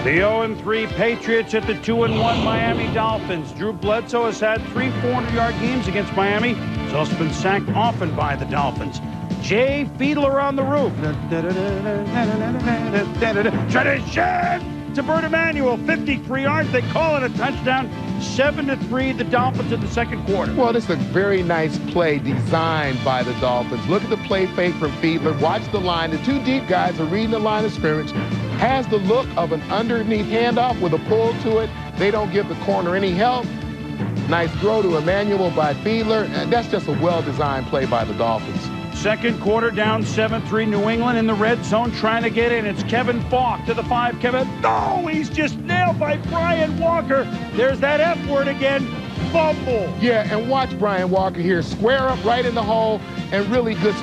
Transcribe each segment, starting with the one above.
The 0-3 Patriots at the 2-1 Miami Dolphins. Drew Bledsoe has had 3 400-yard games against Miami. He's also been sacked often by the Dolphins. Jay Fiedler on the roof. Tradition to Bert Emanuel, 53 yards. They call it a touchdown. 7-3, the Dolphins in the second quarter. Well, this is a very nice play designed by the Dolphins. Look at the play fake from Fiedler. Watch the line. The 2 deep guys are reading the line of scrimmage. Has the look of an underneath handoff with a pull to it. They don't give the corner any help. Nice throw to Emanuel by Fiedler. And that's just a well-designed play by the Dolphins. Second quarter down 7-3 New England in the red zone trying to get in. It's Kevin Falk to the 5. Kevin, no, he's just nailed by Brian Walker. There's that F word again, fumble. Yeah, and watch Brian Walker here square up right in the hole and really gets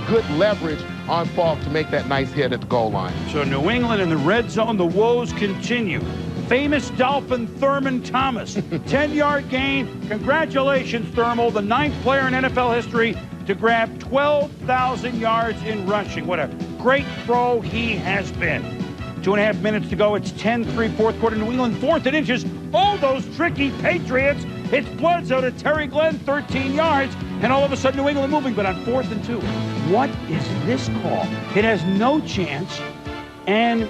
good leverage on Falk to make that nice hit at the goal line. So New England in the red zone, the woes continue. Famous Dolphin Thurman Thomas, 10-yard gain. Congratulations, Thermal, the 9th player in NFL history to grab 12,000 yards in rushing. What a great throw he has been. 2.5 minutes to go. It's 10-3 fourth quarter. New England 4th and inches. Oh, those tricky Patriots. It's Bledsoe to Terry Glenn, 13 yards. And all of a sudden, New England moving, but on 4th and 2. What is this call? It has no chance. And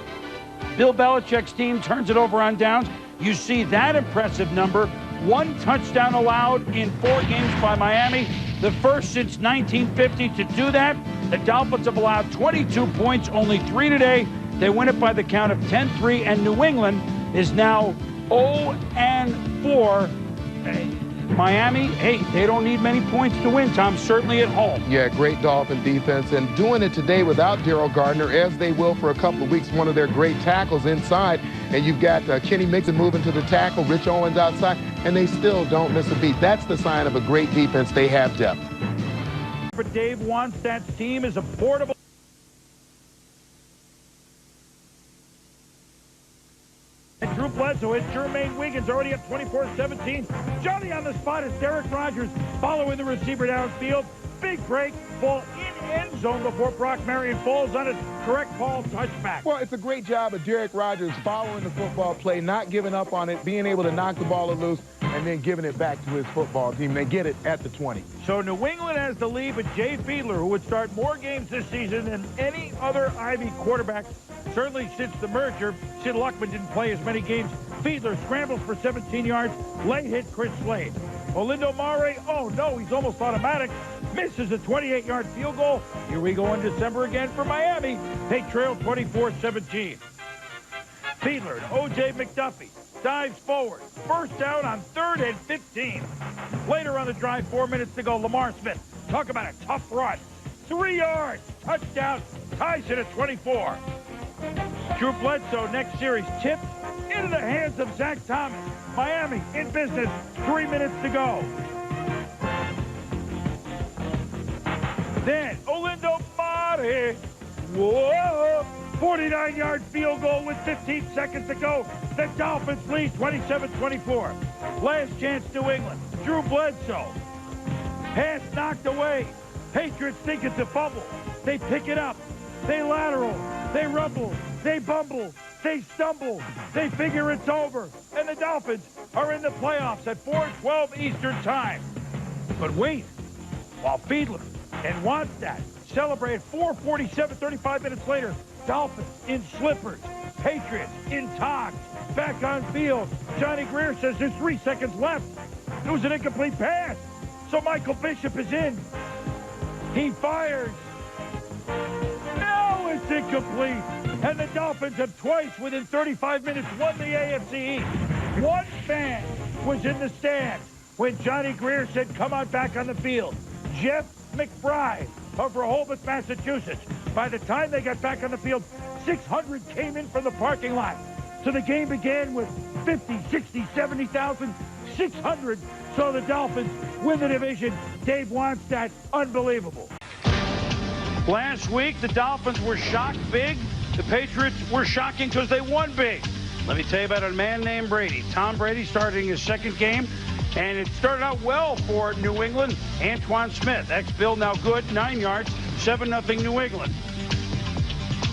Bill Belichick's team turns it over on downs. You see that impressive number. 1 touchdown allowed in 4 games by Miami. The first since 1950 to do that. The Dolphins have allowed 22 points, only 3 today. They win it by the count of 10-3, and New England is now 0-4. Miami, hey, they don't need many points to win, Tom, certainly at home. Yeah, great Dolphin defense, and doing it today without Daryl Gardner, as they will for a couple of weeks, one of their great tackles inside, and you've got Kenny Mixon moving to the tackle, Rich Owens outside, and they still don't miss a beat. That's the sign of a great defense. They have depth. But Dave wants that team is a portable. And Drew Bledsoe hits Jermaine Wiggins already up 24-17. Johnny on the spot is Derek Rogers following the receiver downfield. Big break, ball in end zone before Brock Marion falls on a correct ball touchback. Well, it's a great job of Derek Rogers following the football play, not giving up on it, being able to knock the ball loose, and then giving it back to his football team. They get it at the 20. So New England has the lead, but Jay Fiedler, who would start more games this season than any other Ivy quarterback, certainly since the merger. Sid Luckman didn't play as many games. Fiedler scrambles for 17 yards. Late hit Chris Slade. Olindo Mare, oh no, he's almost automatic. Misses a 28-yard field goal. Here we go in December again for Miami. They trail 24-17. Fiedler to O.J. McDuffie. Dives forward. First down on 3rd and 15. Later on the drive, 4 minutes to go. Lamar Smith. Talk about a tough run. 3 yards. Touchdown. Ties it at 24. Drew Bledsoe next series tipped into the hands of Zach Thomas. Miami in business. 3 minutes to go. Then Olindo Mare. Whoa. 49-yard field goal with 15 seconds to go. The Dolphins lead 27-24. Last chance New England. Drew Bledsoe. Pass knocked away. Patriots think it's a fumble. They pick it up. They lateral. They rumble. They bumble. They stumble. They figure it's over. And the Dolphins are in the playoffs at 4:12 Eastern Time. But wait. While Fiedler and Wannstedt celebrate 4:47, 35 minutes later, Dolphins in slippers. Patriots in togs. Back on field. Johnny Greer says there's 3 seconds left. It was an incomplete pass. So Michael Bishop is in. He fires. No, it's incomplete. And the Dolphins have twice within 35 minutes won the AFC East. One fan was in the stand when Johnny Greer said, come on back on the field. Jeff McBride of Rehoboth, Massachusetts. By the time they got back on the field, 600 came in from the parking lot. So the game began with 50, 60, 70,000. 600 saw the Dolphins win the division. Dave Wannstedt, unbelievable. Last week, the Dolphins were shocked big. The Patriots were shocking because they won big. Let me tell you about a man named Brady. Tom Brady starting his second game, and it started out well for New England. Antoine Smith, ex-Bill, now good, 9 yards, 7-0 New England.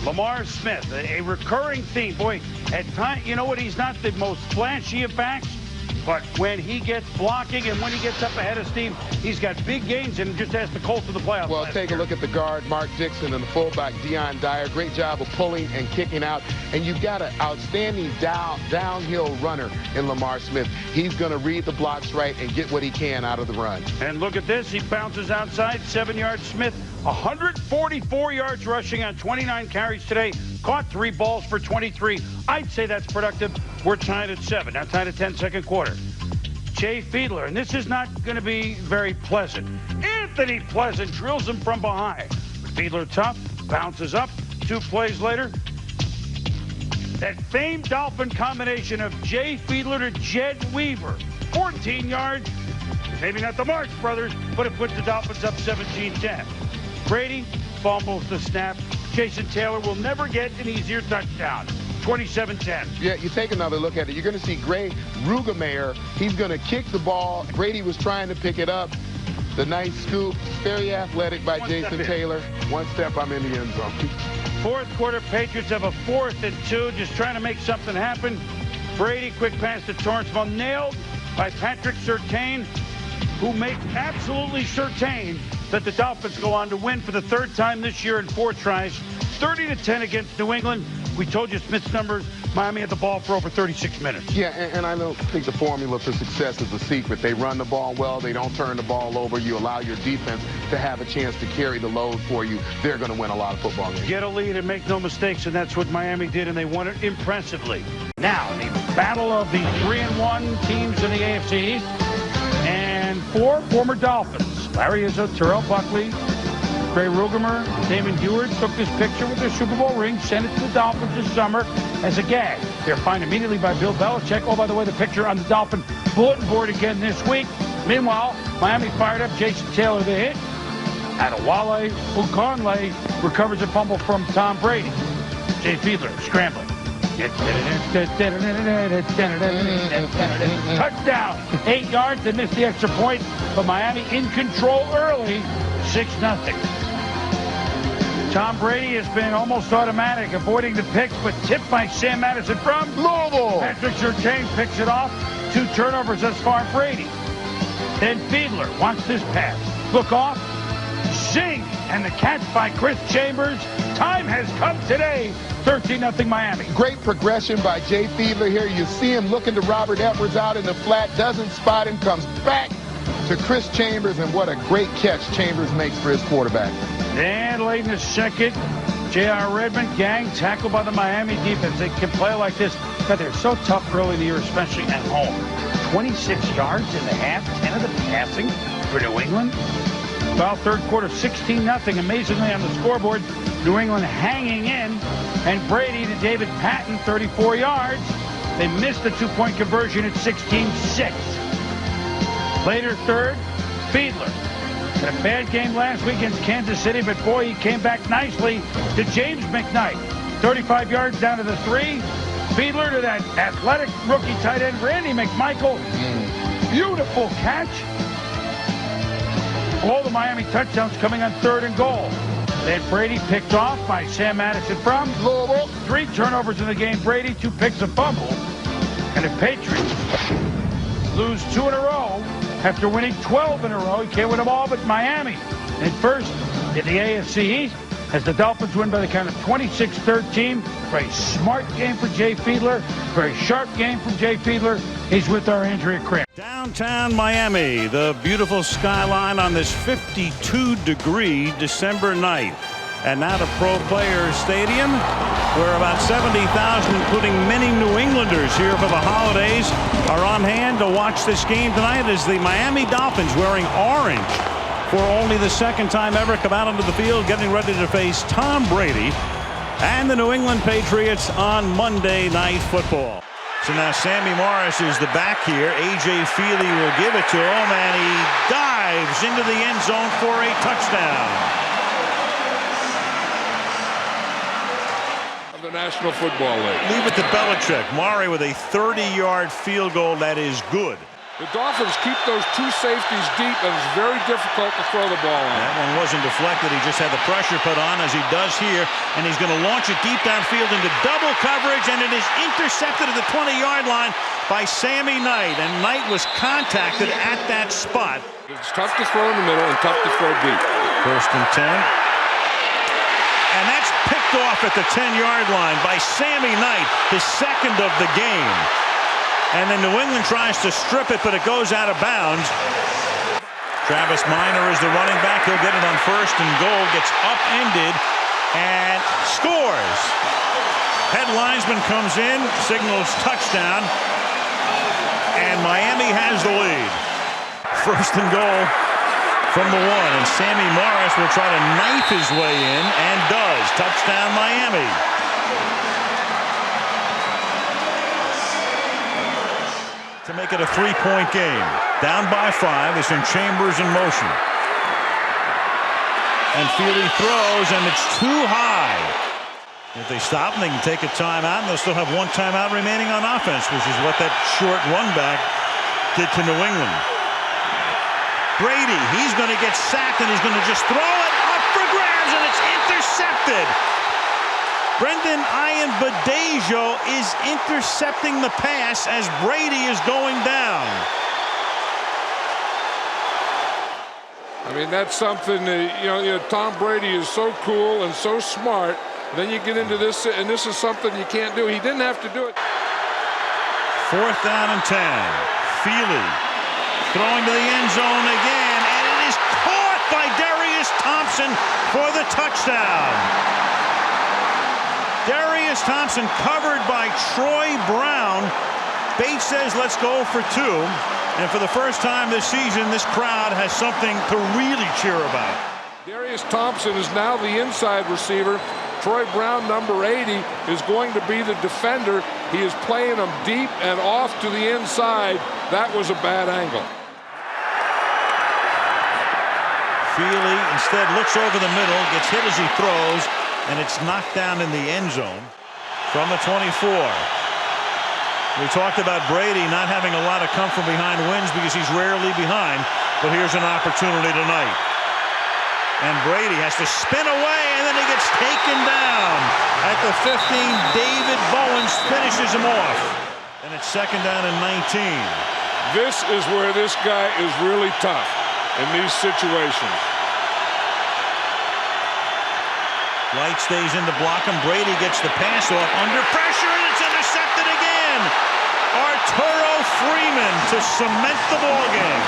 Lamar Smith, a recurring theme. Boy, at times, you know what? He's not the most flashy of backs, but when he gets blocking and when he gets up ahead of steam, he's got big gains and just asked the Colts to the playoffs. Well, take a look at the guard, Mark Dixon, and the fullback, Deion Dyer. Great job of pulling and kicking out. And you've got an outstanding downhill runner in Lamar Smith. He's going to read the blocks right and get what he can out of the run. And look at this. He bounces outside, 7 yards. Smith, 144 yards rushing on 29 carries today. Caught 3 balls for 23. I'd say that's productive. We're tied at 7. Now tied at 10, second quarter. Jay Fiedler, and this is not going to be very pleasant. Anthony Pleasant drills him from behind. Fiedler tough, bounces up. 2 plays later, that famed Dolphin combination of Jay Fiedler to Jed Weaver. 14 yards. Maybe not the Marx Brothers, but it puts the Dolphins up 17-10. Brady fumbles the snap. Jason Taylor will never get an easier touchdown. 27-10. Yeah, you take another look at it. You're going to see Gray Rugemeyer. He's going to kick the ball. Brady was trying to pick it up. The nice scoop. Very athletic by Jason Taylor. 1 step, I'm in the end zone. Fourth quarter, Patriots have a 4th and 2, just trying to make something happen. Brady, quick pass to Torranceville, nailed by Patrick Surtain, who makes absolutely certain that the Dolphins go on to win for the 3rd time this year in 4 tries. 30-10 against New England. We told you Smith's numbers. Miami had the ball for over 36 minutes. Yeah, and I don't think the formula for success is the secret. They run the ball well. They don't turn the ball over. You allow your defense to have a chance to carry the load for you. They're going to win a lot of football games. Get a lead and make no mistakes, and that's what Miami did, and they won it impressively. Now, the battle of the 3-1 teams in the AFC East, and 4 former Dolphins. Larry Izzo, Terrell Buckley, Gray Rugemeyer, Damon Heward took this picture with their Super Bowl ring, sent it to the Dolphins this summer as a gag. They're fined immediately by Bill Belichick. Oh, by the way, the picture on the Dolphin bulletin board again this week. Meanwhile, Miami fired up Jason Taylor, the hit. Adewale Ogunle recovers a fumble from Tom Brady. Jay Fiedler scrambling. Touchdown. 8 yards. They missed the extra point, but Miami in control early. 6-0. Tom Brady has been almost automatic, avoiding the picks, but tipped by Sam Madison from Louisville. Patrick Surtain picks it off. 2 turnovers thus far, Brady. Then Fiedler wants this pass. Look off. Zing! And the catch by Chris Chambers. Time has come today. 13-0 Miami. Great progression by Jay Fiedler here. You see him looking to Robert Edwards out in the flat, doesn't spot him, comes back to Chris Chambers, and what a great catch Chambers makes for his quarterback. And late in the second, J.R. Redmond, gang tackled by the Miami defense. They can play like this. God, they're so tough early in the year, especially at home. 26 yards in the half, 10 of the passing for New England. Well, third quarter, 16-0. Amazingly on the scoreboard, New England hanging in. And Brady to David Patton, 34 yards. They missed the 2-point conversion at 16-6. Later third, Fiedler. Had a bad game last week against Kansas City, but boy, he came back nicely to James McKnight. 35 yards down to the 3. Fiedler to that athletic rookie tight end, Randy McMichael. Beautiful catch. All the Miami touchdowns coming on 3rd and goal. Then Brady picked off by Sam Madison from Louisville. 3 turnovers in the game. Brady, 2 picks, a fumble. And the Patriots lose 2 in a row after winning 12 in a row. He can't win them all but Miami. And first in the AFC East as the Dolphins win by the count of 26-13. Very smart game for Jay Fiedler. Very sharp game from Jay Fiedler. He's with our Andrea Kramer. Downtown Miami, the beautiful skyline on this 52-degree December night. And now to Pro Players Stadium, where about 70,000, including many New Englanders here for the holidays, are on hand to watch this game tonight as the Miami Dolphins, wearing orange for only the 2nd time ever, come out onto the field, getting ready to face Tom Brady and the New England Patriots on Monday Night Football. So now Sammy Morris is the back here. A.J. Feely will give it to him, and he dives into the end zone for a touchdown. Of the National Football League. Leave it to Belichick. Murray with a 30-yard field goal that is good. The Dolphins keep those two safeties deep, and it's very difficult to throw the ball on. That one wasn't deflected. He just had the pressure put on, as he does here, and he's going to launch it deep downfield into double coverage, and it is intercepted at the 20-yard line by Sammy Knight, and Knight was contacted at that spot. It's tough to throw in the middle and tough to throw deep. 1st and 10. And that's picked off at the 10-yard line by Sammy Knight, his second of the game. And then New England tries to strip it, but it goes out of bounds. Travis Minor is the running back. He'll get it on 1st and goal, gets upended, and scores. Head linesman comes in, signals touchdown, and Miami has the lead. 1st and goal from the 1, and Sammy Morris will try to knife his way in, and does. Touchdown, Miami. To make it a 3-point game. Down by 5. They send Chambers in motion. And Feely throws, and it's too high. If they stop them, they can take a timeout, and they'll still have 1 timeout remaining on offense, which is what that short run back did to New England. Brady, he's going to get sacked, and he's going to just throw it up for grabs, and it's intercepted. Brendan Ayanbadejo is intercepting the pass as Brady is going down. I mean, that's something that, you know, Tom Brady is so cool and so smart. Then you get into this, and this is something you can't do. He didn't have to do it. 4th down and 10. Feely throwing to the end zone again, and it is caught by Darius Thompson for the touchdown. Darius Thompson covered by Troy Brown. Bates says, let's go for 2. And for the first time this season, this crowd has something to really cheer about. Darius Thompson is now the inside receiver. Troy Brown, number 80, is going to be the defender. He is playing them deep and off to the inside. That was a bad angle. Feely instead looks over the middle, gets hit as he throws, and it's knocked down in the end zone from the 24. We talked about Brady not having a lot of come from behind wins because he's rarely behind, but here's an opportunity tonight. And Brady has to spin away, and then he gets taken down. At the 15, David Bowens finishes him off. And it's 2nd down and 19. This is where this guy is really tough in these situations. Light stays in to block him. Brady gets the pass off under pressure, and it's intercepted again. Arturo Freeman to cement the ball game.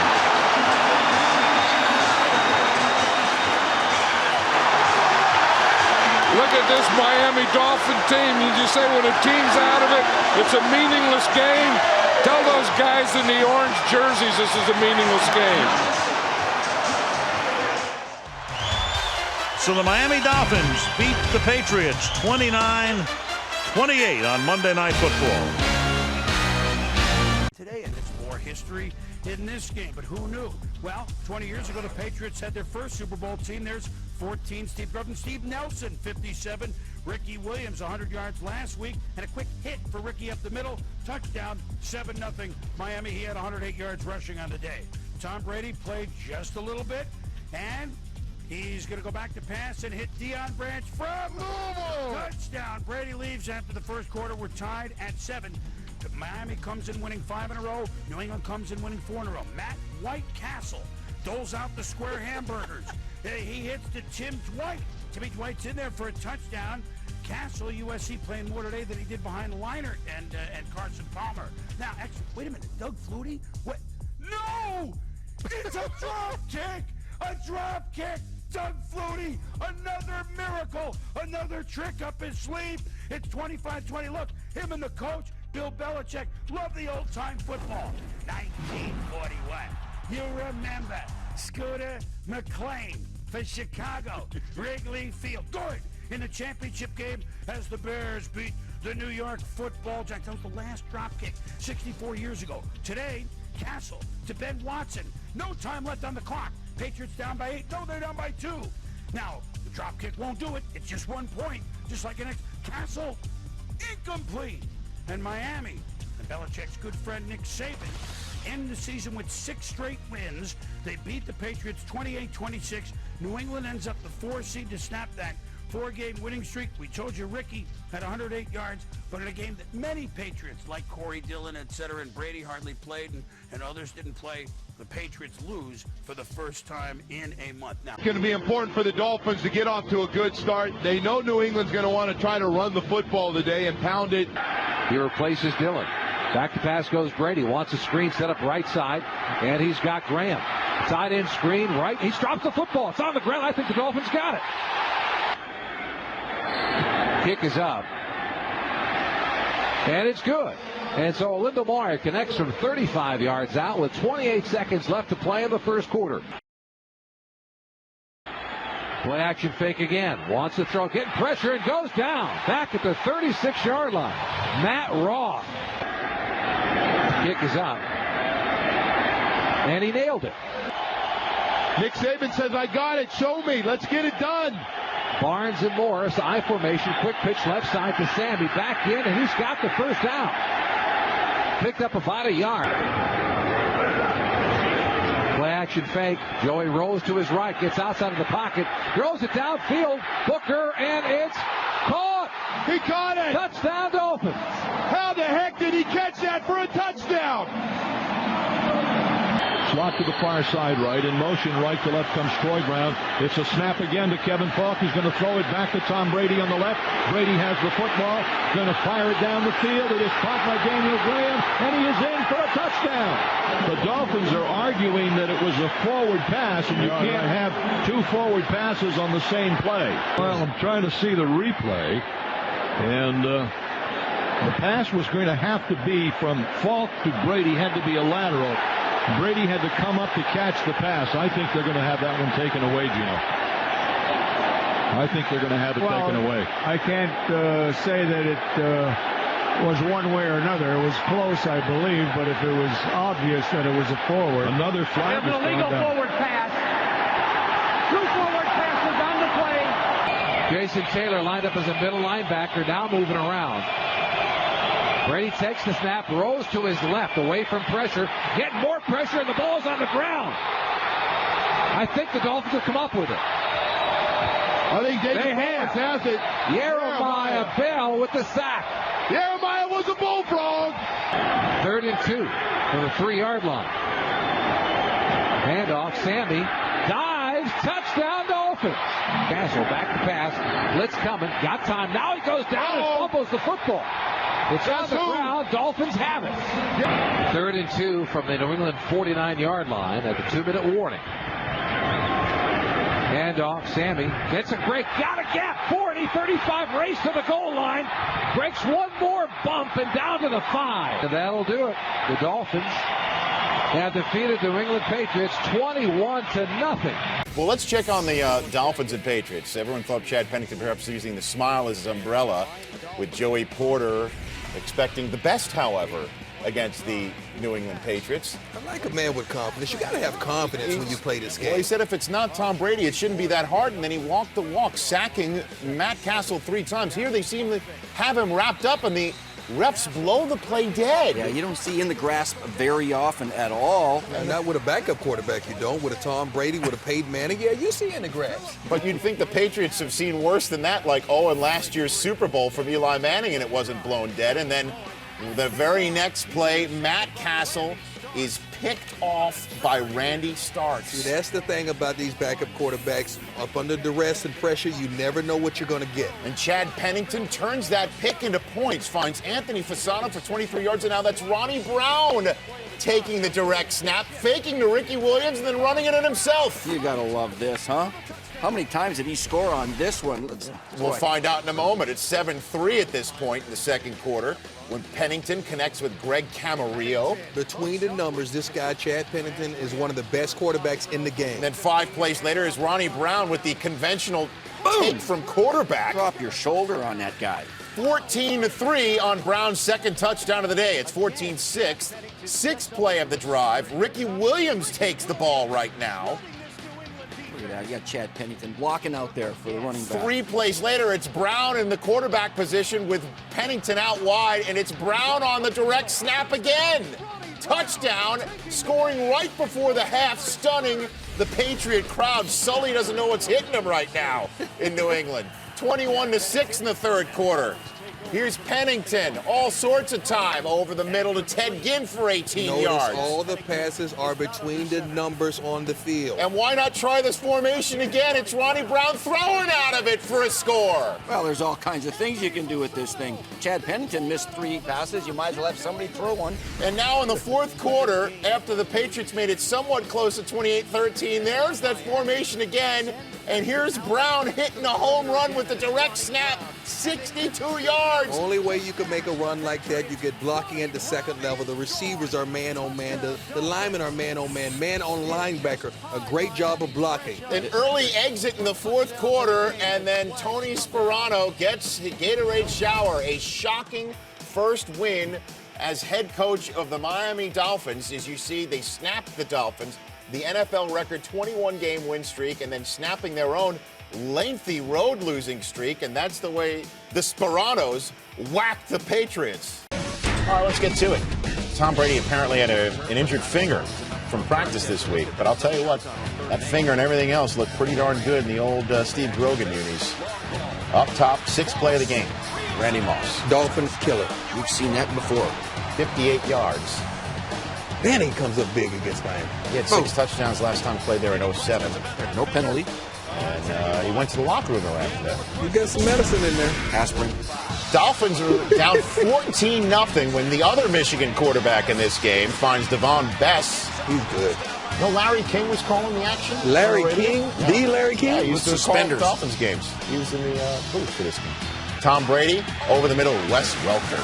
Look at this Miami Dolphin team. You just say when a team's out of it, it's a meaningless game. Tell those guys in the orange jerseys this is a meaningless game. So the Miami Dolphins beat the Patriots 29-28 on Monday Night Football. Today, and it's more history in this game, but who knew? Well, 20 years ago, the Patriots had their first Super Bowl team. There's 14, Steve Griffin, Steve Nelson, 57, Ricky Williams, 100 yards last week, and a quick hit for Ricky up the middle, touchdown, 7-0 Miami. He had 108 yards rushing on the day. Tom Brady played just a little bit, and he's going to go back to pass and hit Deion Branch from Louisville. Touchdown. Brady leaves after the first quarter. We're tied at 7. Miami comes in winning 5 in a row. New England comes in winning 4 in a row. Matt White-Castle doles out the square hamburgers. He hits to Tim Dwight. Timmy Dwight's in there for a touchdown. Castle, USC, playing more today than he did behind Leinart and Carson Palmer. Now, actually, wait a minute. Doug Flutie? What? No! It's a drop kick! A drop kick! Doug Flutie, another miracle, another trick up his sleeve. It's 25-20. Look, him and the coach, Bill Belichick, love the old-time football. 1941. You remember Scooter McLean for Chicago, Wrigley Field. Good in the championship game as the Bears beat the New York Football Giants. That was the last drop kick 64 years ago. Today, Castle to Ben Watson. No time left on the clock. Patriots down by 8. No, they're down by 2. Now, the drop kick won't do it. It's just 1 point, just like an Castle, incomplete. And Miami, and Belichick's good friend Nick Saban, end the season with 6 straight wins. They beat the Patriots 28-26. New England ends up the 4 seed to snap that 4-game winning streak. We told you Ricky had 108 yards, but in a game that many Patriots, like Corey Dillon, etc., and Brady hardly played, and others didn't play, the Patriots lose for the first time in a month. Now, it's going to be important for the Dolphins to get off to a good start. They know New England's going to want to try to run the football today and pound it. He replaces Dillon. Back to pass goes Brady. Wants a screen set up right side, and he's got Graham. Side end screen right. He drops the football. It's on the ground. I think the Dolphins got it. Kick is up. And it's good. And so Lindelmeyer connects from 35 yards out with 28 seconds left to play in the first quarter. Play action fake again. Wants to throw. Getting pressure and goes down. Back at the 36-yard line. Matt Roth. Kick is up. And he nailed it. Nick Saban says, I got it. Show me. Let's get it done. Barnes and Morris, I formation, quick pitch left side to Sammy, back in, and he's got the first down. Picked up about a yard. Play action fake. Joey Rose to his right, gets outside of the pocket, throws it downfield. Booker, and it's caught. He caught it. Touchdown Dolphins. How the heck did he catch that for a touchdown? Slot to the far side right. In motion right to left comes Troy Brown. It's a snap again to Kevin Falk. He's going to throw it back to Tom Brady on the left. Brady has the football. Going to fire it down the field. It is caught by Daniel Graham, and he is in for a touchdown. The Dolphins are arguing that it was a forward pass, and you can't have 2 forward passes on the same play. Well, I'm trying to see the replay, and the pass was going to have to be from Falk to Brady, had to be a lateral. Brady had to come up to catch the pass. I think they're going to have that one taken away, Gino. I think they're going to have it taken away. I can't say that it was one way or another. It was close, I believe, but if it was obvious that it was a forward. Another flag is illegal forward pass. 2 forward passes on the play. Jason Taylor lined up as a middle linebacker, now moving around. Brady takes the snap, Rose to his left, away from pressure, getting more pressure, and the ball's on the ground. I think the Dolphins will come up with it. I think they have it. Jeremiah Bell with the sack. Jeremiah was a bullfrog. 3rd and 2 from the 3-yard line. Handoff, Sammy dives, touchdown Dolphins. Castle back to pass, blitz coming, got time. Now he goes down and fumbles the football. It's on the ground. Dolphins have it. 3rd and 2 from the New England 49-yard line at the 2-minute warning. Handoff, Sammy gets a break, got a gap, 40, 35, race to the goal line, breaks one more bump and down to the 5. And that'll do it. The Dolphins have defeated the New England Patriots 21-0. Well, let's check on the Dolphins and Patriots. Everyone thought Chad Pennington perhaps using the smile as his umbrella, with Joey Porter expecting the best, however, against the New England Patriots. I like a man with confidence. You got to have confidence when you play this game. Well, he said if it's not Tom Brady, it shouldn't be that hard, and then he walked the walk, sacking Matt Castle 3 times. Here they seem to have him wrapped up, and the refs blow the play dead. Yeah, you don't see in the grasp very often at all. And not with a backup quarterback, you don't. With a Tom Brady, with a Peyton Manning, yeah, you see in the grasp. But you'd think the Patriots have seen worse than that, like, in last year's Super Bowl from Eli Manning, and it wasn't blown dead. And then the very next play, Matt Castle is picked off by Randy Starks. See, that's the thing about these backup quarterbacks. Up under duress and pressure, you never know what you're going to get. And Chad Pennington turns that pick into points, finds Anthony Fasano for 23 yards, and now that's Ronnie Brown taking the direct snap, faking to Ricky Williams, and then running it in himself. You got to love this, huh? How many times did he score on this one? We'll find out in a moment. It's 7-3 at this point in the second quarter when Pennington connects with Greg Camarillo. Between the numbers, this guy, Chad Pennington, is one of the best quarterbacks in the game. And then 5 plays later is Ronnie Brown with the conventional take from quarterback. Drop your shoulder on that guy. 14-3 on Brown's second touchdown of the day. It's 14-6. 6th play of the drive. Ricky Williams takes the ball right now. Look at that. You got Chad Pennington blocking out there for the running back. 3 plays later, it's Brown in the quarterback position with Pennington out wide, and it's Brown on the direct snap again. Touchdown, scoring right before the half, stunning the Patriot crowd. Sully doesn't know what's hitting him right now in New England. 21-6 in the third quarter. Here's Pennington, all sorts of time over the middle to Ted Ginn for 18 yards. All the passes are between the numbers on the field. And why not try this formation again? It's Ronnie Brown throwing out of it for a score. Well, there's all kinds of things you can do with this thing. Chad Pennington missed 3 passes. You might as well have somebody throw one. And now in the fourth quarter, after the Patriots made it somewhat close to 28-13, there's that formation again. And here's Brown hitting a home run with the direct snap, 62 yards. Only way you can make a run like that, you get blocking at the second level. The receivers are man-on-man. The linemen are man-on-man. Man on linebacker. A great job of blocking. An early exit in the fourth quarter, and then Tony Sperano gets the Gatorade shower. A shocking first win as head coach of the Miami Dolphins. As you see, they snapped the Dolphins, the NFL record 21-game win streak, and then snapping their own lengthy road losing streak, and that's the way the Speranos whacked the Patriots. All right, let's get to it. Tom Brady apparently had an injured finger from practice this week, but I'll tell you what, that finger and everything else looked pretty darn good in the old Steve Grogan unis. Up top, 6th play of the game, Randy Moss. Dolphins killer. We've seen that before. 58 yards. Man, he comes up big against Miami. He had 6 touchdowns last time played there in 07. No penalty. And he went to the locker room after that. You got some medicine in there. Aspirin. Dolphins are down 14-0 when the other Michigan quarterback in this game finds Devon Bess. He's good. No, Larry King was calling the action. Larry King? Yeah. The Larry King? Yeah, he used to call the Dolphins games. He was in the booth for this game. Tom Brady, over the middle, Wes Welker.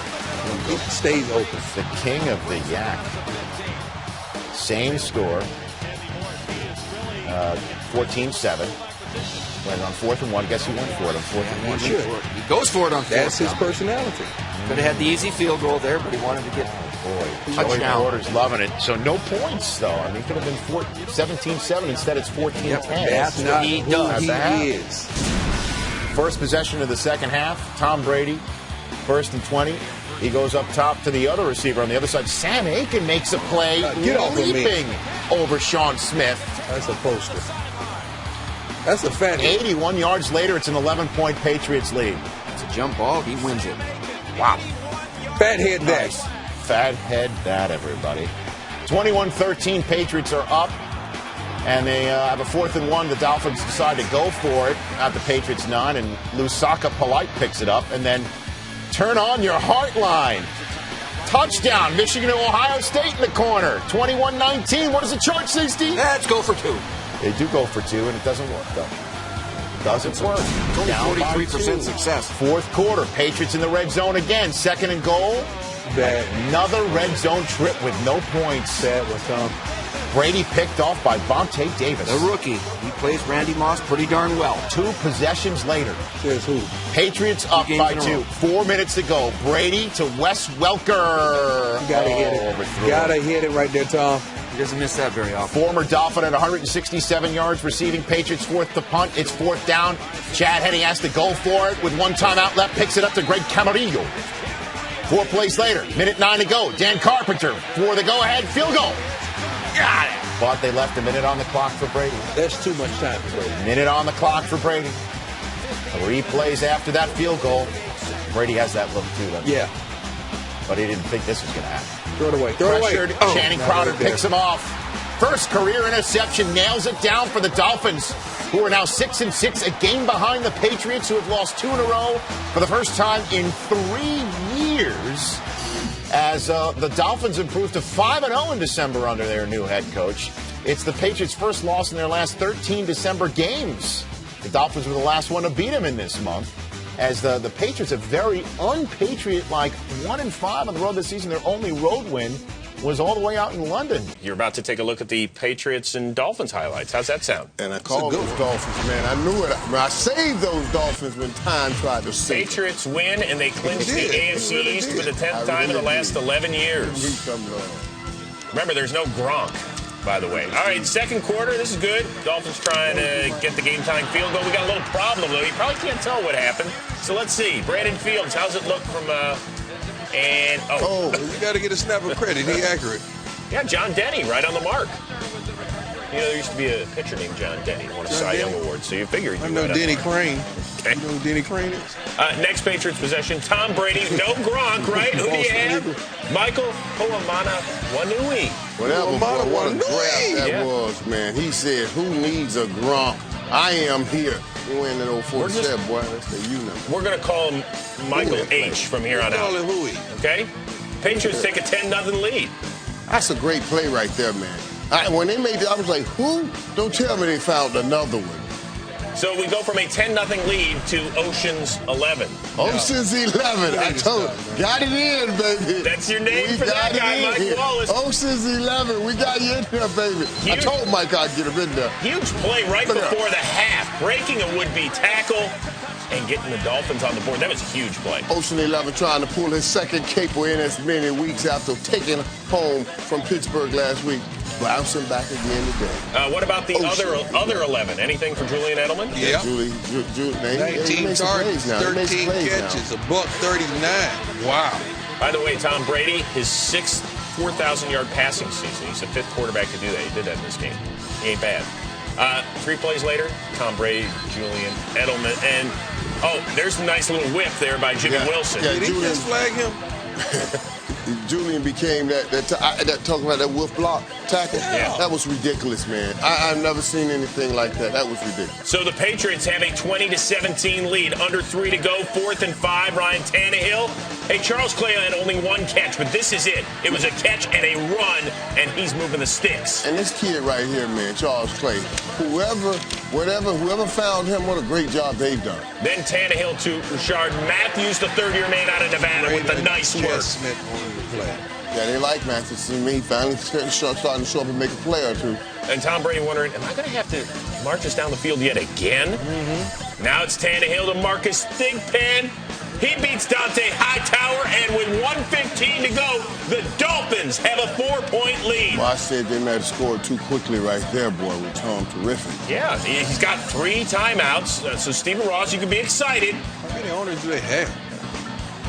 He stays open. The king of the yak. Same score. 14-7. Went on 4th and 1. Guess who went for it on 4th and 1? Sure. He goes for it on 4th. That's his personality. Could have had the easy field goal there, but he wanted to get touchdown. Porter's loving it. So no points, though. I mean, it could have been 17-7. Instead, it's 14-10. Yep. That's what he does. He is. First possession of the second half. Tom Brady, 1st and 20. He goes up top to the other receiver on the other side. Sam Aiken makes a play, leaping over Sean Smith. That's a poster. That's a fat hit. 81 yards later, it's an 11-point Patriots lead. It's a jump ball. He wins it. Wow. Fat head that. Nice. Fat head that, everybody. 21-13, Patriots are up. And they have a 4th and 1. The Dolphins decide to go for it at the Patriots 9. And Lusaka Polite picks it up. And then turn on your heart line. Touchdown. Michigan and Ohio State in the corner. 21-19. What does the chart say, Steve? Let's go for 2. They do go for 2, and it doesn't work, though. It doesn't work. It's only 43% success. Fourth quarter. Patriots in the red zone again. 2nd and goal. Bad. Another red zone trip with no points. Bad was Tom. Brady picked off by Vontae Davis. The rookie. He plays Randy Moss pretty darn well. 2 possessions later. Says who? Patriots up by 2. 4 minutes to go. Brady to Wes Welker. You gotta hit it. Overthrew. Gotta hit it right there, Tom. He doesn't miss that very often. Former Dolphin at 167 yards receiving. Patriots 4th to punt. It's 4th down. Chad Henne has to go for it with 1 timeout left. Picks it up to Greg Camarillo. 4 plays later. Minute 9 to go. Dan Carpenter for the go-ahead field goal. Got it. But they left a minute on the clock for Brady. That's too much time for Brady. Minute on the clock for Brady. 3 plays after that field goal. Brady has that look too, doesn't he? Yeah. But he didn't think this was going to happen. Throw it away. Throw it away. Channing Crowder picks him off. First career interception, nails it down for the Dolphins, who are now 6-6, a game behind the Patriots, who have lost 2 in a row for the first time in 3 years. As the Dolphins improved to 5-0 in December under their new head coach. It's the Patriots' first loss in their last 13 December games. The Dolphins were the last one to beat them in this month. As the Patriots, a very un-Patriot-like 1-5 on the road this season. Their only road win was all the way out in London. You're about to take a look at the Patriots and Dolphins highlights. How's that sound? And I called those Dolphins, man. I knew it. I saved those Dolphins when time tried to save Patriots win, and they clinched the AFC East for the 10th time in the last 11 years. Remember, there's no Gronk. by the way. All right, second quarter. This is good. Dolphins trying to get the game-tying field goal. We got a little problem, though. You probably can't tell what happened. So let's see. Brandon Fields, how's it look from you got to get a snap of credit. He accurate. Yeah, John Denny right on the mark. You know, there used to be a pitcher named John Denny, won a Cy Young Award, so you figured you I know Denny Crane. Okay. You know who Denny Crane is? Next Patriots possession, Tom Brady, no Gronk, right? Who do you have? Michael Hoamana Wanui. Whatever, boy, what a grab that was, man. He said, who needs a Gronk? I am here. You win that old 47, boy. That's the you number. We're going to call him Michael H from here on out. Call him Huey. Okay? Patriots take a 10-0 lead. That's a great play right there, man. When they made it, I was like, who? Don't tell me they found another one. So we go from a 10-0 lead to Ocean's 11. Ocean's 11. I told you. Got it in, baby. That's your name for that guy, Mike Wallace. Ocean's 11. We got you in there, baby. I told Mike I'd get him in there. Huge play right before the half. Breaking a would-be tackle and getting the Dolphins on the board. That was a huge play. Ocean 11 trying to pull his second capo in as many weeks after taking home from Pittsburgh last week. Bouncing back again today. What about the other 11? Anything for Julian Edelman? Yeah. 19 targets, 13 catches, a buck 39. Wow. By the way, Tom Brady, his sixth 4,000-yard passing season. He's the fifth quarterback to do that. He did that in this game. He ain't bad. 3 plays later, Tom Brady, Julian Edelman, and there's a nice little whip there by Jimmy Wilson. Did he just flag him? Julian became that talking about that wolf block tackle. Yeah. That was ridiculous, man. I've never seen anything like that. That was ridiculous. So the Patriots have a 20-17 lead. Under 3 to go, 4th and 5. Ryan Tannehill. Hey, Charles Clay had only 1 catch, but this is it. It was a catch and a run, and he's moving the sticks. And this kid right here, man, Charles Clay, whoever found him, what a great job they've done. Then Tannehill to Rashard Matthews, the third-year man out of Nevada, with the nice work. Yeah, they like Matthews. He finally starting to show up and make a play or two. And Tom Brady wondering, am I going to have to march us down the field yet again? Mm-hmm. Now it's Tannehill to Marcus Thigpen. He beats Dante Hightower, and with 1:15 to go, the Dolphins have a 4-point lead. Well, I said they might have scored too quickly right there, boy, with Tom. Terrific. Yeah, he's got 3 timeouts, so Stephen Ross, you can be excited. How many owners do they have?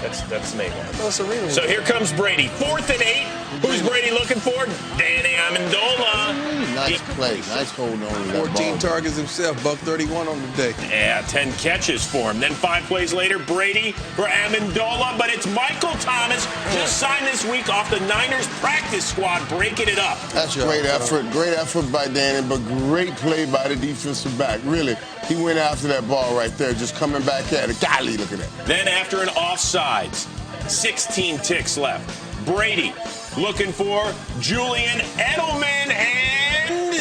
That's the name of it. So here comes Brady. 4th and 8. Who's Brady looking for? Danny Amendola. Nice play. Nice hold on to that 14 ball. targets himself. Buck 31 on the day. Yeah, 10 catches for him. Then 5 plays later, Brady for Amendola. But it's Michael Thomas, just signed this week off the Niners practice squad, breaking it up. That's great effort. Great effort by Danny, but great play by the defensive back. Really, he went after that ball right there, just coming back at it. Golly, look at that. Then after an offsides, 16 ticks left. Brady looking for Julian Edelman, and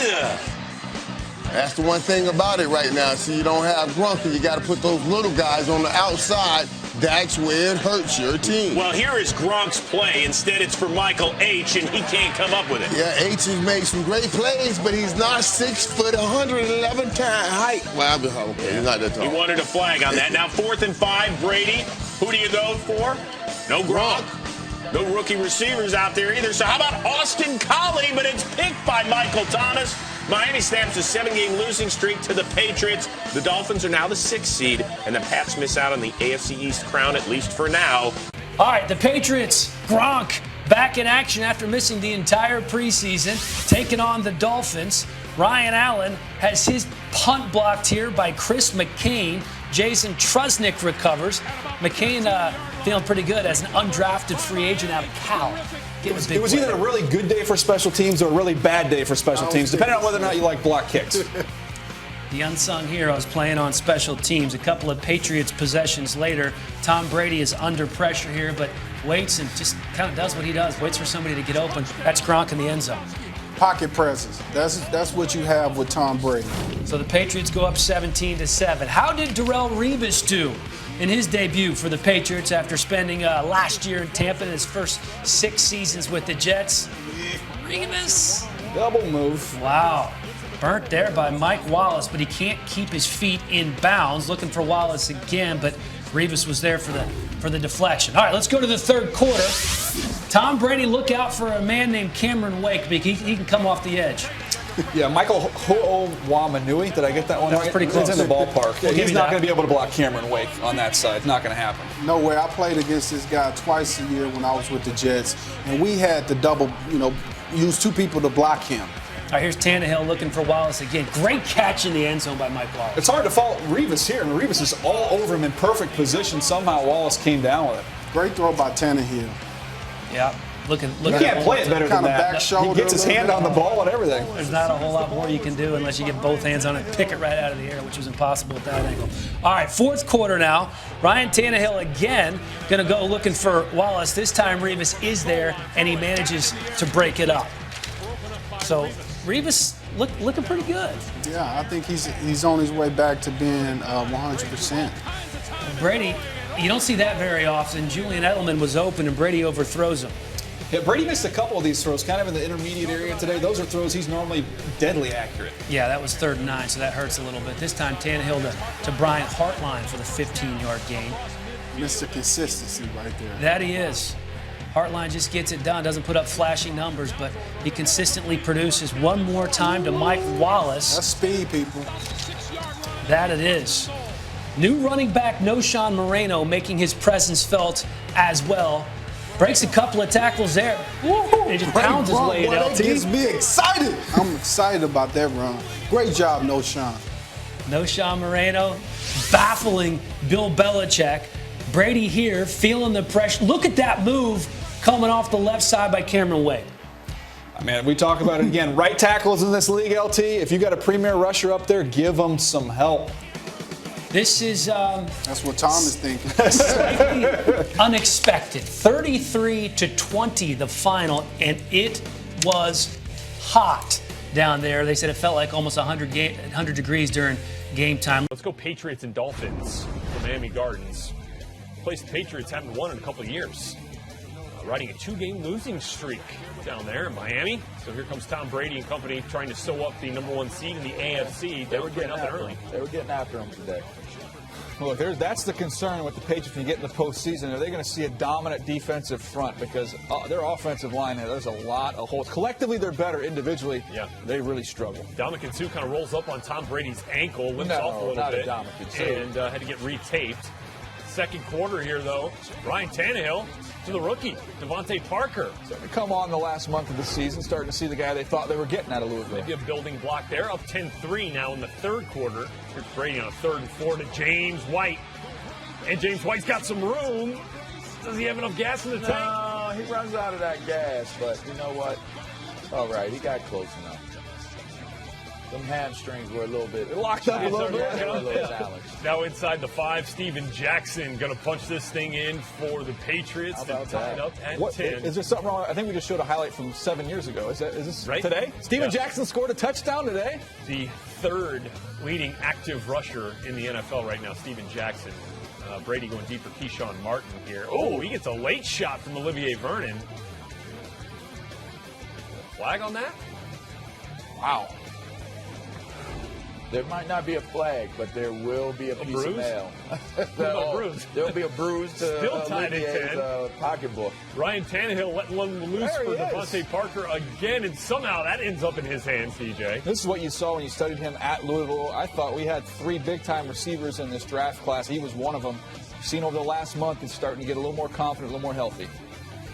that's the one thing about it right now. See, you don't have Gronk, and you got to put those little guys on the outside. That's where it hurts your team. Well, here is Gronk's play. Instead, it's for Michael H., and he can't come up with it. Yeah, H has made some great plays, but he's not 6 foot, 111 times height. Well, he's not that tall. He wanted a flag on that. Now 4th and 5, Brady. Who do you go for? No Gronk. No rookie receivers out there either. So how about Austin Collie? But it's picked by Michael Thomas. Miami snaps a 7-game losing streak to the Patriots. The Dolphins are now the 6th seed, and the Pats miss out on the AFC East crown, at least for now. All right, the Patriots, Gronk, back in action after missing the entire preseason, taking on the Dolphins. Ryan Allen has his punt blocked here by Chris McCain. Jason Trusnick recovers. McCain feeling pretty good as an undrafted free agent out of Cal. It was either a really good day for special teams or a really bad day for special teams, depending on whether or not you like block kicks. The unsung heroes playing on special teams. A couple of Patriots possessions later, Tom Brady is under pressure here, but waits and just kind of does what he does. Waits for somebody to get open. That's Gronk in the end zone. Pocket presence. That's what you have with Tom Brady. So the Patriots go up 17-7. How did Darrelle Revis do in his debut for the Patriots after spending last year in Tampa in his first 6 seasons with the Jets? Revis. Double move. Wow. Burnt there by Mike Wallace, but he can't keep his feet in bounds. Looking for Wallace again, but Revis was there for the deflection. All right, let's go to the third quarter. Tom Brady, look out for a man named Cameron Wake because he can come off the edge. Yeah, Michael Ho'owamanui. Did I get that one right? That's pretty close. It's in the ballpark. We'll He's not going to be able to block Cameron Wake on that side. It's not going to happen. No way. I played against this guy twice a year when I was with the Jets, and we had to double, use two people to block him. All right, here's Tannehill looking for Wallace again. Great catch in the end zone by Mike Wallace. It's hard to fault Revis here. I mean, Revis is all over him in perfect position. Somehow Wallace came down with it. Great throw by Tannehill. Yeah. You can't play it better than that. He gets his hand on the ball and everything. There's not a whole lot more you can do unless you get both hands on it, pick it right out of the air, which was impossible at that angle. All right, fourth quarter now. Ryan Tannehill again going to go looking for Wallace. This time Revis is there, and he manages to break it up. So Revis looking pretty good. Yeah, I think he's on his way back to being 100%. Brady, you don't see that very often. Julian Edelman was open, and Brady overthrows him. Yeah, Brady missed a couple of these throws, kind of in the intermediate area today. Those are throws he's normally deadly accurate. Yeah, that was 3rd and 9, so that hurts a little bit. This time, Tannehill to Bryant Hartline for the 15-yard gain. Mr. Consistency right there. That he is. Hartline just gets it done, doesn't put up flashy numbers, but he consistently produces. One more time to Mike Wallace. That's speed, people. That it is. New running back Noshawn Moreno making his presence felt as well. Breaks a couple of tackles there. He just pounds his way in LT. That gets me excited. I'm excited about that run. Great job, Noshawn. Noshawn Moreno baffling Bill Belichick. Brady here feeling the pressure. Look at that move coming off the left side by Cameron Wake. Man, we talk about it again. Right tackles in this league, LT. If you got a premier rusher up there, give them some help. This is that's what Tom is thinking. Slightly unexpected. 33-20 the final, and it was hot down there. They said it felt like almost 100 degrees during game time. Let's go Patriots and Dolphins from Miami Gardens. Place the Patriots haven't won in a couple of years. Riding a 2-game losing streak down there in Miami. So here comes Tom Brady and company trying to sew up the #1 seed in the AFC. They were getting after early. They were getting after him today. Look, that's the concern with the Patriots when you get in the postseason. Are they going to see a dominant defensive front? Because their offensive line, there's a lot of holes. Collectively, they're better. Individually, they really struggle. Ndamukong Suh kind of rolls up on Tom Brady's ankle, limps off a little bit, and had to get retaped. Second quarter here, though, Ryan Tannehill to the rookie, Devontae Parker. Starting to come on the last month of the season, starting to see the guy they thought they were getting out of Louisville. Maybe a building block there, up 10-3 now in the third quarter. Here's Brady on a 3rd and 4 to James White. And James White's got some room. Does he have enough gas in the tank? No, he runs out of that gas, but you know what? All right, he got close enough. Them hamstrings were a little bit locked up a little bit. Now inside the 5, Steven Jackson going to punch this thing in for the Patriots to tie it up at 10. Is there something wrong? I think we just showed a highlight from 7 years ago. Is this right? Today? Steven Jackson scored a touchdown today. The 3rd leading active rusher in the NFL right now, Steven Jackson. Brady going deep for Keyshawn Martin here. Oh, he gets a late shot from Olivier Vernon. Flag on that? Wow. There might not be a flag, but there will be a piece bruise? of mail. Bruise. There'll be a bruise to Still tied at 10. Pocketbook. Ryan Tannehill letting one loose for Devontae Parker again, and somehow that ends up in his hands, TJ. This is what you saw when you studied him at Louisville. I thought we had 3 big-time receivers in this draft class. He was one of them. Seen over the last month, he's starting to get a little more confident, a little more healthy.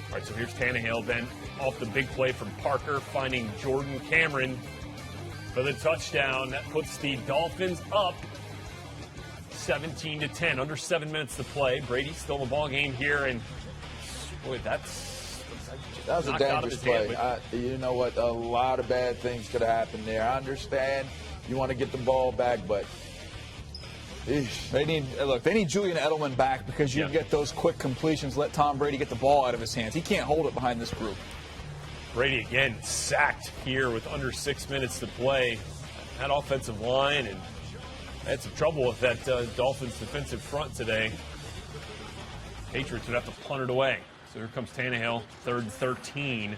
All right, so here's Tannehill then off the big play from Parker, finding Jordan Cameron for the touchdown. That puts the Dolphins up 17-10. Under 7 minutes to play. Brady still in the ball game here, and boy, that was a dangerous play. You know what? A lot of bad things could have happened there. I understand you want to get the ball back, but they need Julian Edelman back because you get those quick completions. Let Tom Brady get the ball out of his hands. He can't hold it behind this group. Brady again sacked here with under 6 minutes to play. That offensive line, and had some trouble with that Dolphins defensive front today. Patriots would have to punt it away. So here comes Tannehill, 3rd and 13.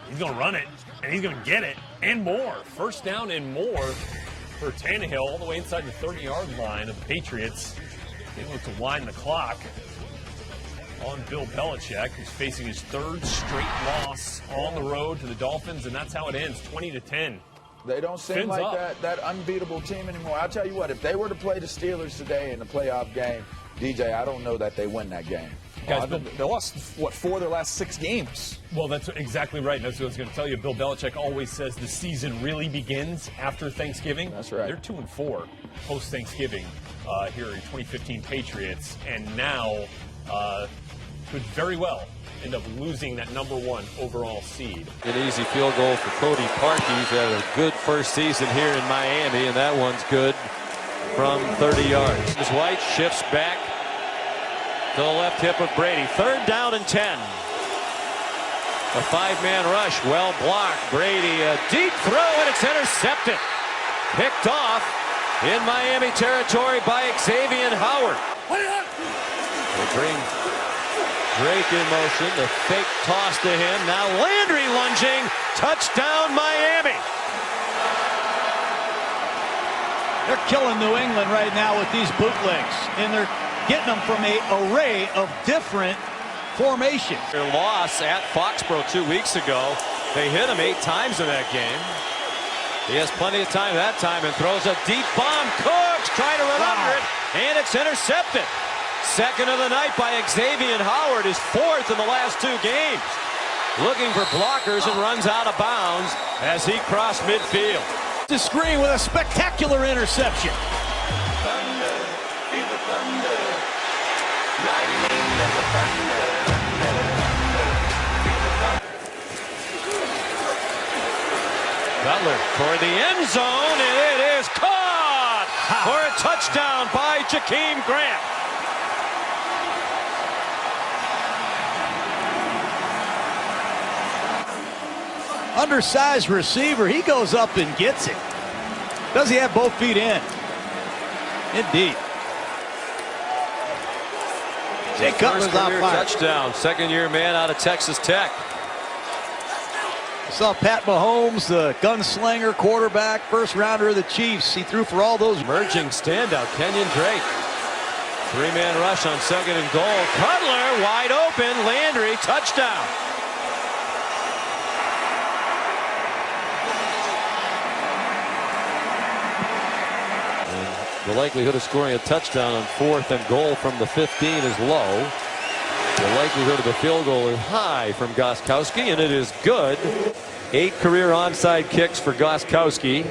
He's going to run it, and he's going to get it, and more. First down and more for Tannehill all the way inside the 30-yard line of the Patriots. They look to wind the clock on Bill Belichick, who's facing his third straight loss on the road to the Dolphins, and that's how it ends, 20-10. They don't seem like that unbeatable team anymore. I'll tell you what, if they were to play the Steelers today in the playoff game, DJ, I don't know that they win that game. Guys, they lost, what, 4 of their last 6 games? Well, that's exactly right. That's what I was going to tell you. Bill Belichick always says the season really begins after Thanksgiving. That's right. They're 2-4 post-Thanksgiving here in 2015 Patriots, and now could very well end up losing that #1 overall seed. An easy field goal for Cody Parkey. He's had a good first season here in Miami, and that one's good from 30 yards. White shifts back to the left hip of Brady. 3rd down and 10. A 5-man rush, well blocked. Brady, a deep throw, and it's intercepted. Picked off in Miami territory by Xavier Howard. They bring Drake in motion, the fake toss to him. Now Landry lunging, touchdown Miami. They're killing New England right now with these bootlegs, and they're getting them from an array of different formations. Their loss at Foxborough 2 weeks ago. They hit him 8 times in that game. He has plenty of time that time and throws a deep bomb. Cooks trying to run under it, and it's intercepted. Second of the night by Xavier Howard, his 4th in the last 2 games. Looking for blockers and runs out of bounds as he crossed midfield. The screen with a spectacular interception. Butler for the end zone, and it is caught for a touchdown by Jakeem Grant. Undersized receiver, he goes up and gets it. Does he have both feet in? Indeed. Jay Cutler's on fire. Touchdown, 2nd-year man out of Texas Tech. I saw Pat Mahomes, the gunslinger quarterback, 1st rounder of the Chiefs. He threw for all those. Emerging standout, Kenyon Drake. 3-man rush on 2nd and goal. Cutler wide open. Landry, touchdown. The likelihood of scoring a touchdown on 4th and goal from the 15 is low. The likelihood of the field goal is high from Gostkowski, and it is good. 8 career onside kicks for Gostkowski.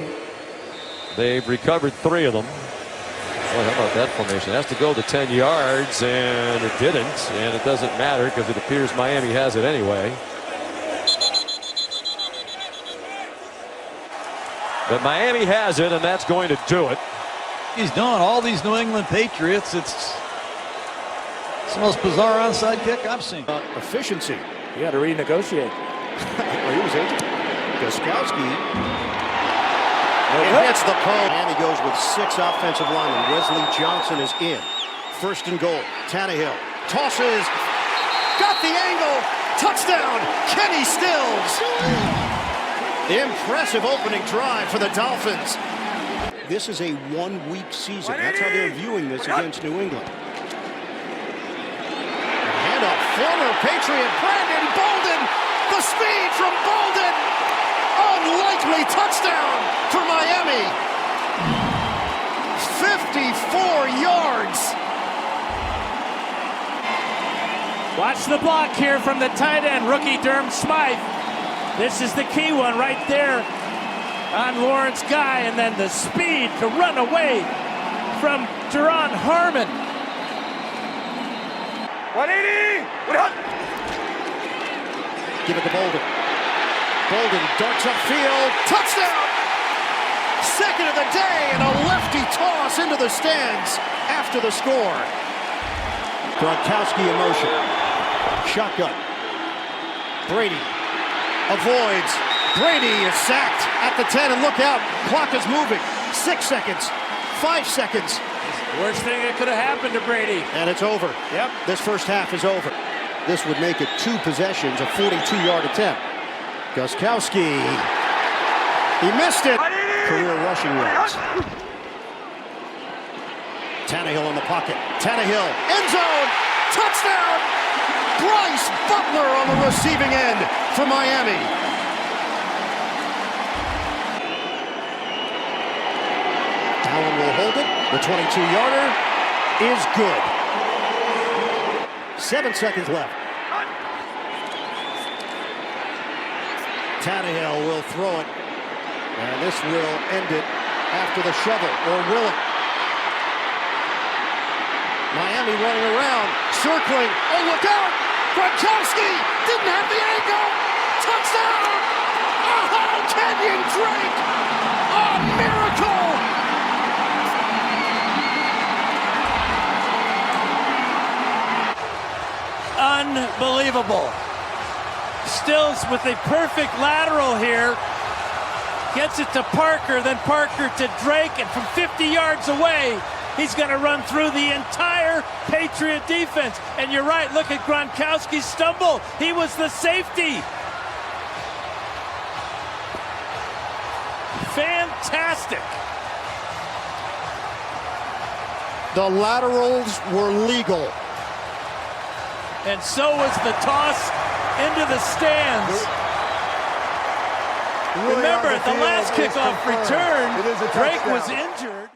They've recovered 3 of them. Boy, how about that formation? It has to go to 10 yards, and it didn't. And it doesn't matter because it appears Miami has it anyway. But Miami has it, and that's going to do it. He's doing all these New England Patriots. It's the most bizarre onside kick I've seen. Efficiency. You got to renegotiate. Well, he was injured. Gostkowski. It hits the pole. And he goes with 6 offensive linemen. Wesley Johnson is in. 1st and goal. Tannehill tosses. Got the angle. Touchdown. Kenny Stills. Impressive opening drive for the Dolphins. This is a 1-week season. That's how they're viewing this against New England. Handoff, former Patriot Brandon Bolden. The speed from Bolden. Unlikely touchdown for Miami. 54 yards. Watch the block here from the tight end, rookie Durham Smythe. This is the key one right there on Lawrence Guy, and then the speed to run away from Teron Harmon. 180! Give it to Bolden. Bolden darts upfield. Touchdown! 2nd of the day, and a lefty toss into the stands after the score. Gronkowski in motion. Shotgun. Brady avoids. Brady is sacked at the 10, and look out, clock is moving. 6 seconds, 5 seconds. Worst thing that could have happened to Brady. And it's over. Yep. This first half is over. This would make it 2 possessions, a 42-yard attempt. Gostkowski, he missed it. Career rushing yards. Tannehill in the pocket. Tannehill, end zone, touchdown! Bryce Butler on the receiving end for Miami. Allen will hold it. The 22-yarder is good. 7 seconds left. Tannehill will throw it. And this will end it after the shovel, or will it? Miami running around, circling. Oh, look out! Gronkowski didn't have the angle. Touchdown! Oh, Kenyon Drake! A miracle! Unbelievable. Stills with a perfect lateral here. Gets it to Parker, then Parker to Drake, and from 50 yards away, he's going to run through the entire Patriot defense. And you're right, look at Gronkowski's stumble. He was the safety. Fantastic. The laterals were legal. And so was the toss into the stands. Really remember, the the last kickoff return, Drake was injured.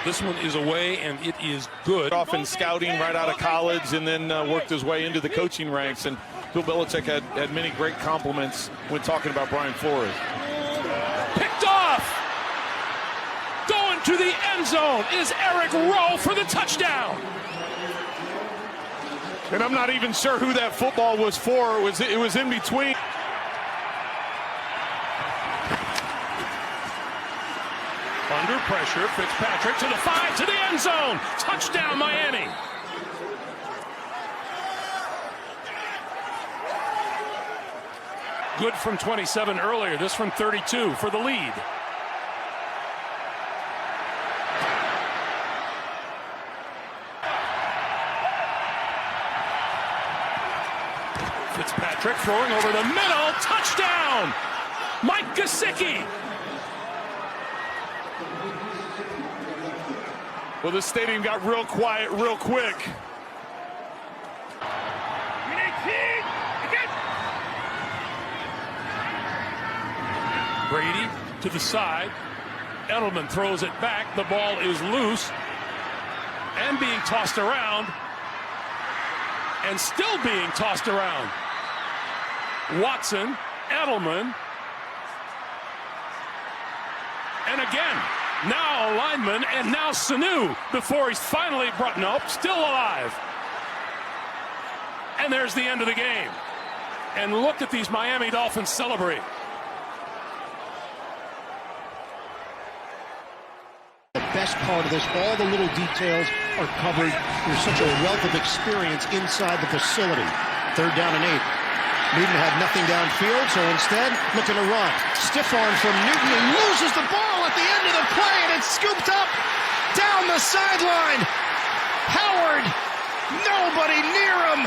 This one is away, and it is good. Off in scouting right out of college, and then worked his way into the coaching ranks. And Bill Belichick had many great compliments when talking about Brian Flores. Picked off! Going to the end zone is Eric Rowe for the touchdown. And I'm not even sure who that football was for. It was in between. Under pressure, Fitzpatrick to the 5, to the end zone. Touchdown, Miami. Good from 27 earlier. This from 32 for the lead. Fitzpatrick throwing over the middle. Touchdown! Mike Gesicki. Well, the stadium got real quiet real quick. Brady to the side. Edelman throws it back. The ball is loose and being tossed around, and still being tossed around. Watson, Edelman, and again. Now a lineman, and now Sanu before he's finally brought, nope, still alive. And there's the end of the game. And look at these Miami Dolphins celebrate. The best part of this, all the little details are covered. There's such a wealth of experience inside the facility. 3rd down and 8. Newton had nothing downfield, so instead, looking to run. Stiff arm from Newton, and loses the ball at the end of the play, and it's scooped up down the sideline. Howard, nobody near him,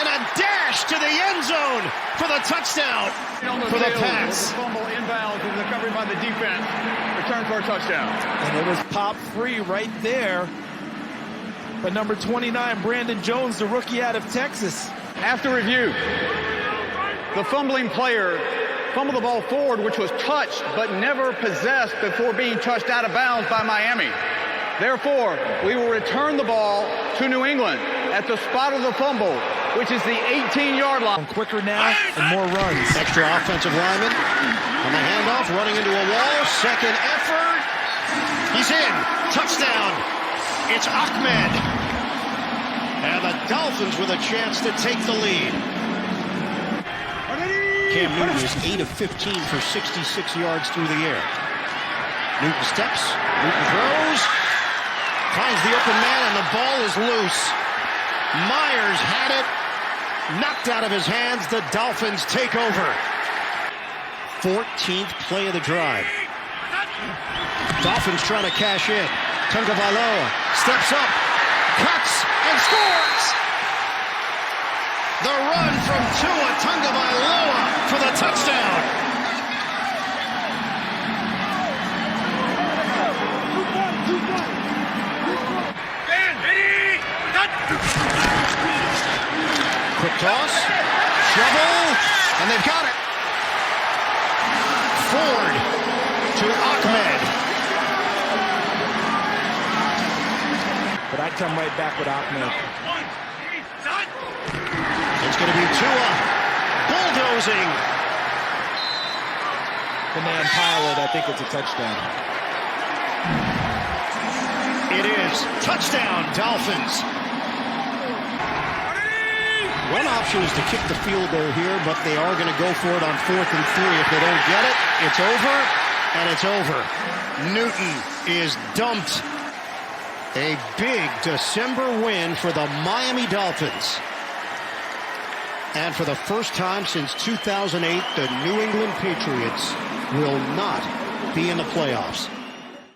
and a dash to the end zone for the touchdown for the Pats. Fumble inbounds and recovery by the defense. Return for a touchdown. And it was pop free right there. But number 29, Brandon Jones, the rookie out of Texas. After review, the fumbling player fumbled the ball forward, which was touched but never possessed before being touched out of bounds by Miami. Therefore, we will return the ball to New England at the spot of the fumble, which is the 18-yard line. Quicker now and more runs. Extra offensive lineman on the handoff, running into a wall. Second effort. He's in. Touchdown. It's Ahmed. And the Dolphins with a chance to take the lead. Cam Newton is 8 of 15 for 66 yards through the air. Newton steps. Newton throws. Finds the open man, and the ball is loose. Myers had it. Knocked out of his hands. The Dolphins take over. 14th play of the drive. Dolphins trying to cash in. Tagovailoa steps up, cuts, and scores! The run from Tua Tagovailoa for the touchdown. Quick toss. Shovel. And they've got it. Ford to Ahmed. But I'd come right back with Ahmed. It's going to be Tua bulldozing. The man Pilot, I think it's a touchdown. It is. Touchdown, Dolphins. One option is to kick the field goal here, but they are going to go for it on 4th and 3. If they don't get it, it's over, and it's over. Newton is dumped. A big December win for the Miami Dolphins. And for the first time since 2008, the New England Patriots will not be in the playoffs.